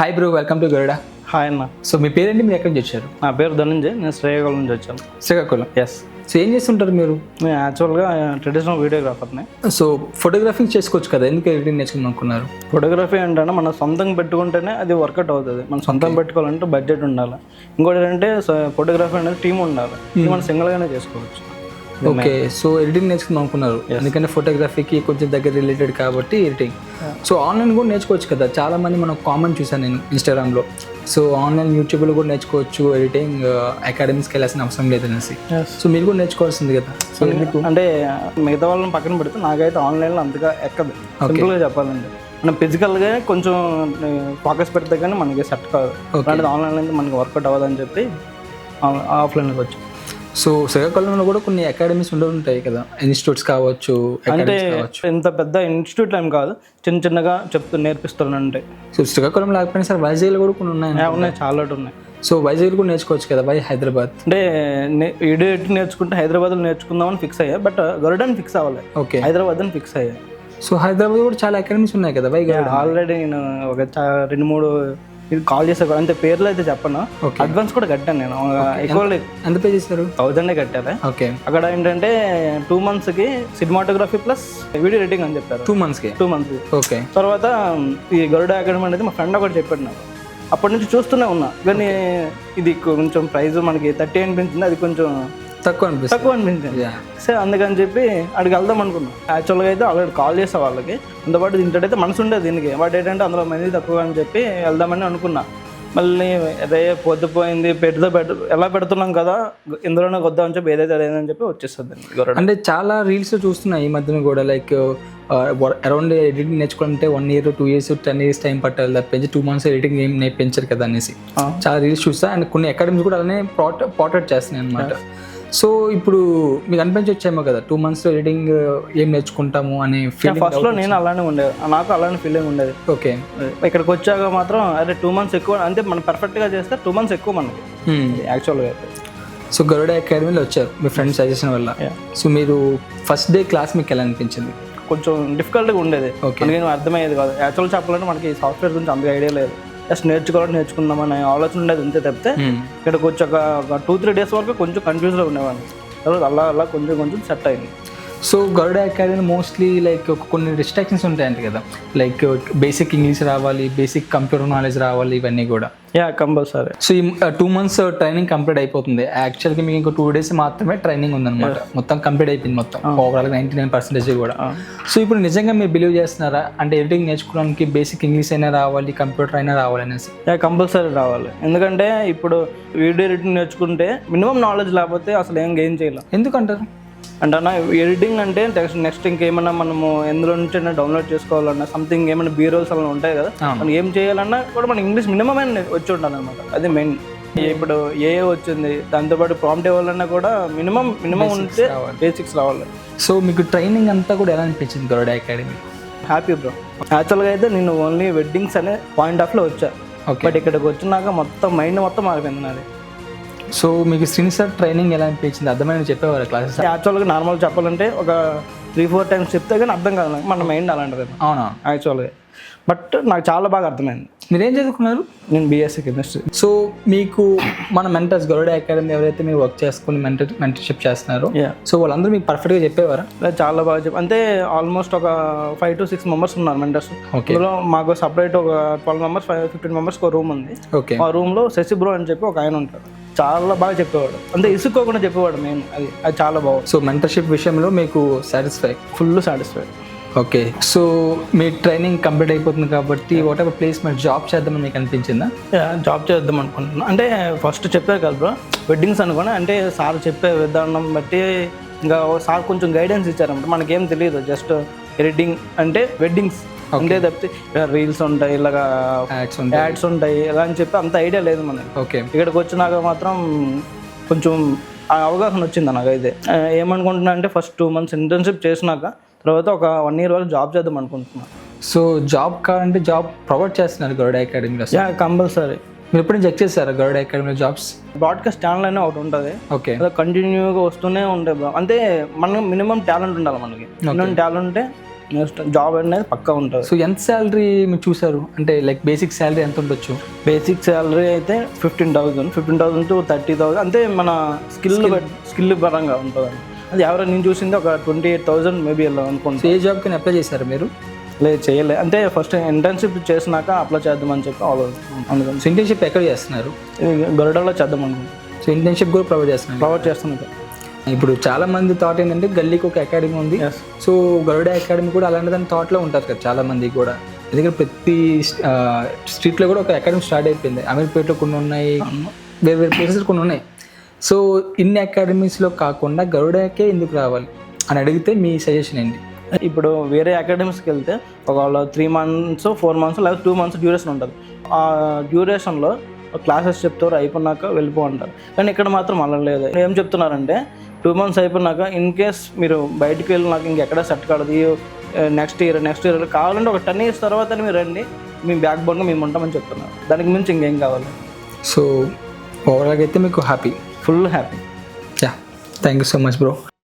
Hi bro, welcome to Garuda. Hi అన్న. So మీ పేరేంటి, మీరు ఎక్కడి నుంచి వచ్చారు? నా పేరు ధనంజయ్, నేను శ్రీకాకుళం నుంచి వచ్చాను. శ్రీకాకుళం. ఎస్. సో ఏం చేస్తుంటారు మీరు? నేను యాక్చువల్గా ట్రెడిషనల్ వీడియోగ్రాఫర్ని. సో ఫోటోగ్రఫీ చేసుకోవచ్చు కదా, ఎందుకు ఎడిటింగ్ నేర్చుకుందాం అనుకున్నారు? ఫోటోగ్రఫీ అంటే మనం సొంతంగా పెట్టుకుంటేనే అది వర్కౌట్ అవుతుంది. మనం సొంతంగా పెట్టుకోవాలంటే బడ్జెట్ ఉండాలి. ఇంకోటి ఏంటంటే ఫోటోగ్రఫీ అనేది టీం ఉండాలి. ఇది మనం సింగిల్గానే చేసుకోవచ్చు. ఓకే, సో ఎడిటింగ్ నేర్చుకుందాం అనుకున్నారు ఎందుకంటే ఫోటోగ్రఫీకి కొంచెం దగ్గర రిలేటెడ్ కాబట్టి ఎడిటింగ్. సో ఆన్లైన్ కూడా నేర్చుకోవచ్చు కదా, చాలా మంది మనం కామన్ చూసాను నేను ఇన్స్టాగ్రామ్లో. సో ఆన్లైన్ యూట్యూబ్లో కూడా నేర్చుకోవచ్చు ఎడిటింగ్, అకాడమీస్కి వెళ్ళాల్సిన అవసరం లేదనేసి. సో మీరు కూడా నేర్చుకోవాల్సింది కదా. సో ఎందుకు అంటే మిగతా వాళ్ళని పక్కన పెడితే నాకైతే ఆన్లైన్లో అంతగా ఎక్కదు. సింపుల్గా చెప్పాలంటే మనం ఫిజికల్గా కొంచెం ఫోకస్ పెడితే కానీ మనకి సెట్ కాదు. అలాంటిది ఆన్లైన్లో అయితే మనకి వర్కౌట్ అవ్వదని చెప్పి ఆఫ్లైన్లోకి వచ్చాం. సో శ్రీకాకుళంలో కూడా కొన్ని అకాడమీస్ ఉంటాయి కదా, ఇన్స్టిట్యూట్స్ కావచ్చు. అంటే ఇంత పెద్ద ఇన్స్టిట్యూట్ ఏం కాదు, చిన్నగా నేర్పిస్తానంటే. సో శ్రీకాకుళం లేకపోయినా సార్ వైజాగ్లో కూడా కొన్ని ఉన్నాయి, చాలా ఉన్నాయి. సో వైజాగ్ కూడా నేర్చుకోవచ్చు కదా, వై హైదరాబాద్? అంటే వీడియో ఎడిట్ నేర్చుకుంటే హైదరాబాద్లో నేర్చుకుందామని ఫిక్స్ అయ్యా, బట్ గరుడని ఫిక్స్ అవ్వాలి. ఓకే, హైదరాబాద్ అని ఫిక్స్ అయ్యా. సో హైదరాబాద్ కూడా చాలా అకాడమీస్ ఉన్నాయి కదా, వై గరుడ? ఆల్రెడీ నేను ఒక 2-3 ఇది కాల్ చేసా. అంతే పేర్లు అయితే చెప్పను, అడ్వాన్స్ కూడా కట్టాను నేను. ఎక్కువ ఎంత పే చేశారు? 1000 కట్టారా. ఓకే, అక్కడ ఏంటంటే 2 monthsకి సినిమాటోగ్రఫీ ప్లస్ వీడియో ఎడిటింగ్ అని చెప్పారు. 2 monthsకి. ఓకే. తర్వాత ఈ గరుడ అకాడమీ అనేది మా ఫ్రెండ్ ఒకటి చెప్పాడు నాకు. అప్పటి నుంచి చూస్తూనే ఉన్నా, కానీ ఇది కొంచెం ప్రైస్ మనకి 30 అనిపించింది, అది కొంచెం తక్కువ అనిపించింది. సరే అందుకని చెప్పి అక్కడికి వెళ్దాం అనుకున్నాం. యాక్చువల్గా అయితే ఆల్రెడీ కాల్ చేసే వాళ్ళకి దాంతోపాటు దీంట్లో మనసు ఉండేది దీనికి, వాటి ఏంటంటే అందులో మంది తక్కువ అని చెప్పి వెళ్దామని అనుకున్నా. మళ్ళీ అదే పొద్దుపోయింది, ఎలా పెడుతున్నాం కదా ఇందులోనే వద్దామని చెప్పి ఏదైతే అదేదని చెప్పి వచ్చేస్తుంది. అంటే చాలా రీల్స్ చూస్తున్నాయి ఈ మధ్యన కూడా, లైక్ అరౌండ్ ఎడిటింగ్ నేర్చుకుంటే 1 year 2 years 10 years టైం పట్టాలి తప్పించి 2 months ఎడిటింగ్ ఏం నేర్పించారు కదా అనేసి చాలా రీల్స్ చూస్తా. అండ్ కొన్ని అకాడమీస్ కూడా అలానే పోర్ట్రేట్ చేస్తున్నాయి అనమాట. సో ఇప్పుడు మీకు అనిపించొచ్చేమో కదా 2 months ఎడిటింగ్ ఏం నేర్చుకుంటాము అని ఫీలింగ్? ఫస్ట్లో నేను అలానే ఉండేది, నాకు అలానే ఫీలింగ్ ఉండేది. ఓకే, ఇక్కడికి వచ్చాక మాత్రం అదే 2 months ఎక్కువ, అంటే మనం పర్ఫెక్ట్గా చేస్తే 2 months ఎక్కువ మనకి యాక్చువల్గా అయితే. సో గరుడ అకాడమీలో వచ్చారు మీ ఫ్రెండ్ సజెషన్ వల్ల. సో మీరు ఫస్ట్ డే క్లాస్ మీకు ఎలా అనిపించింది? కొంచెం డిఫికల్ట్గా ఉండేది, మనకి అర్థమయ్యేది కాదు. యాక్చువల్ చెప్పాలంటే మనకి సాఫ్ట్వేర్ గురించి అంతగా ఐడియా లేదు, జస్ట్ నేర్చుకుందామని ఆలోచన ఉండేది అంతే తప్పితే. ఇక్కడికి వచ్చి ఒక 2-3 days వరకు కొంచెం కన్ఫ్యూజ్లో ఉండేవాడిని. తర్వాత అలా కొంచెం సెట్ అయింది. సో గరుడ అకాడమీ మోస్ట్లీ లైక్ కొన్ని రిస్ట్రిక్షన్స్ ఉంటాయంట కదా, లైక్ బేసిక్ ఇంగ్లీష్ రావాలి, బేసిక్ కంప్యూటర్ నాలెడ్జ్ రావాలి, ఇవన్నీ కూడా. కంపల్సరీ. సో ఈ 2 months ట్రైనింగ్ కంప్లీట్ అయిపోతుంది. యాక్చువల్గా మీకు ఇంకో 2 days మాత్రమే ట్రైనింగ్ ఉందన్నమాట. మొత్తం కంప్లీట్ అయిపోయింది మొత్తం ఓవరాల్గా 99% కూడా. సో ఇప్పుడు నిజంగా మీరు బిలీవ్ చేస్తున్నారా అంటే ఎడిటింగ్ నేర్చుకోవడానికి బేసిక్ ఇంగ్లీష్ అయినా రావాలి, కంప్యూటర్ అయినా రావాలి అనేసి? కంపల్సరీ రావాలి. ఎందుకంటే ఇప్పుడు వీడియో ఎడిటింగ్ నేర్చుకుంటే మినిమం నాలెడ్జ్ లేకపోతే అసలు ఏం గెయిన్ చేయలేం. ఎందుకంటారు అంటే అన్న ఎడిటింగ్ అంటే నెక్స్ట్ ఇంకేమన్నా మనము ఎందులో నుంచి డౌన్లోడ్ చేసుకోవాలన్నా సంథింగ్ ఏమైనా బీరోల్స్ అలా ఉంటాయి కదా, మనం ఏం చేయాలన్నా కూడా మన ఇంగ్లీష్ మినిమం అయినా వచ్చి ఉండాలి అనమాట. అది మెయిన్. ఇప్పుడు ఏ వచ్చింది దాంతోపాటు ప్రాంప్ట్ ఇవ్వాలన్నా కూడా మినిమం ఉంటే బేసిక్స్ రావాలి. సో మీకు ట్రైనింగ్ అంతా కూడా ఎలా అనిపించింది గరుడ అకాడమీ? Happy bro. యాక్చువల్గా అయితే నేను ఓన్లీ వెడ్డింగ్స్ అనే పాయింట్ ఆఫ్లో వచ్చా, బట్ ఇక్కడికి వచ్చినాక మైండ్ మొత్తం మారిపోయింది నాది. సో మీకు శ్రీనిసార్ ట్రైనింగ్ ఎలా అనిపించింది? అర్థమైన చెప్పేవారు క్లాసెస్? యాక్చువల్గా నార్మల్ చెప్పాలంటే ఒక 3-4 times చెప్తే కానీ అర్థం కాదు నాకు, మన మైండ్ అలాంటిది. అవునా? యాక్చువల్గా బట్ నాకు చాలా బాగా అర్థమైంది. మీరేం చదువుకున్నారు? నేను బీఎస్సీ కెమిస్ట్రీ. సో మీకు మన మెంటర్స్ గరుడ అకాడమీ ఎవరైతే మీరు వర్క్ చేసుకుని మెంటర్షిప్ చేస్తున్నారు, సో వాళ్ళందరూ మీకు పర్ఫెక్ట్గా చెప్పేవారా? చాలా బాగా అంటే ఆల్మోస్ట్ ఒక 5 to 6 members ఉన్నారు మెంటర్స్. అందులో మాకు సపరేట్ ఒక 12 members 15 members ఒక రూమ్ ఉంది. ఓకే, ఆ రూమ్లో శశి బ్రో అని చెప్పి ఒక ఆయన ఉంటారు, చాలా బాగా చెప్పేవాడు, అంటే ఇసుక్కోకుండా చెప్పేవాడు. మెయిన్ అది చాలా బాగుంది. సో మెంటర్షిప్ విషయంలో మీకు ఫుల్ సాటిస్ఫై. ఓకే, సో మీ ట్రైనింగ్ కంప్లీట్ అయిపోతుంది కాబట్టి వాట్ ఎవర్ ప్లేస్మెంట్ జాబ్ చేద్దామని మీకు అనిపించిందా? జాబ్ చేద్దాం అనుకుంటున్నాను. అంటే ఫస్ట్ చెప్పారు కదా బ్రో వెడ్డింగ్స్ అనుకోని, అంటే సార్ చెప్పే విధానం బట్టి ఇంకా సార్ కొంచెం గైడెన్స్ ఇచ్చారన్నమాట. మనకేం తెలియదు, జస్ట్ ఎడిటింగ్ అంటే వెడ్డింగ్స్ అంతే తప్పితే రీల్స్ ఉంటాయి, ఇలాగా యాడ్స్ ఉంటాయి ఇలా అని చెప్పి అంత ఐడియా లేదు మనకి. ఓకే, ఇక్కడికి వచ్చినాక మాత్రం కొంచెం అవగాహన వచ్చింది నాకు. అయితే ఏమనుకుంటున్నా అంటే ఫస్ట్ 2 months ఇంటర్న్షిప్ చేసినాక తర్వాత ఒక 1 year వరకు జాబ్ చేద్దాం అనుకుంటున్నాను. సో జాబ్ కావాలంటే జాబ్ ప్రొవైడ్ చేస్తున్నారు గరుడ అకాడమీలో? కంపల్సరీ. మీరు ఎప్పుడు చెక్ చేస్తారా గరుడ అకాడమీలో జాబ్స్? బ్రాడ్కాస్ట్ ఛానల్ అనే ఒకటి ఉంటుంది, ఓకే, అలా కంటిన్యూగా వస్తూనే ఉంటాయి. అంటే మనం మినిమం టాలెంట్ ఉండాలి మనకి. మినిమం టాలెంట్ ఉంటే నెక్స్ట్ జాబ్ అనేది పక్కా ఉంటుంది. సో ఎంత శాలరీ మీరు చూసారు, అంటే లైక్ బేసిక్ శాలరీ ఎంత ఉండొచ్చు? బేసిక్ శాలరీ అయితే 15,000 టు 30,000 అంటే మన స్కిల్ పరంగా ఉంటుంది. అది ఎవరైనా నేను చూసింది ఒక 28,000 మేబీ వెళ్ళాం అనుకుంటా. ఏ జాబ్ కింద అప్లై చేశారు మీరు? లేదు చేయలేదు, అంటే ఫస్ట్ ఇంటర్న్షిప్ చేసినాక అప్లై చేద్దామని చెప్పి సో ఇంటర్న్షిప్ ఎక్కడ చేస్తున్నారు? గరుడలో చేద్దాం అనుకుంటున్నాను. సో ఇంటర్న్షిప్ కూడా ప్రొవైడ్ చేస్తున్నారు. ఇప్పుడు చాలా మంది థాట్ ఏంటంటే గల్లీకి ఒక అకాడమీ ఉంది, సో గరుడ అకాడమీ కూడా అలాంటి దాని థాట్లో ఉంటారు కదా చాలా మంది కూడా. ఎందుకంటే ప్రతి స్ట్రీట్లో కూడా ఒక అకాడమీ స్టార్ట్ అయిపోయింది. అమీర్పేటలో కొన్ని ఉన్నాయి, వేరే వేరే ప్లేసెస్ కొన్ని ఉన్నాయి. సో ఇన్ని అకాడమీస్లో కాకుండా గరుడకే ఎందుకు రావాలి అని అడిగితే మీ సజెషన్ ఏంటి? ఇప్పుడు వేరే అకాడమీస్కి వెళ్తే ఒకవేళ 3 months 4 months లేదా 2 months డ్యూరేషన్ ఉంటుంది. ఆ డ్యూరేషన్లో క్లాసెస్ చెప్తారు, అయిపోయినాక వెళ్ళిపో అంటారు. కానీ ఇక్కడ మాత్రం అలా లేదు. ఏం చెప్తున్నారంటే 2 months అయిపోయినాక ఇన్ కేస్ మీరు బయటికి వెళ్ళినాక ఇంకెక్కడ సెట్ కాదు, నెక్స్ట్ ఇయర్ కావాలంటే ఒక 10 years తర్వాత మీరు రండి, మీ బ్యాక్ బోన్గా మేము ఉంటామని చెప్తున్నారు. దానికి మించి ఇంకేం కావాలి. సో ఓవరాల్గా అయితే మీకు happy? Full happy. Yeah, thank you so much bro.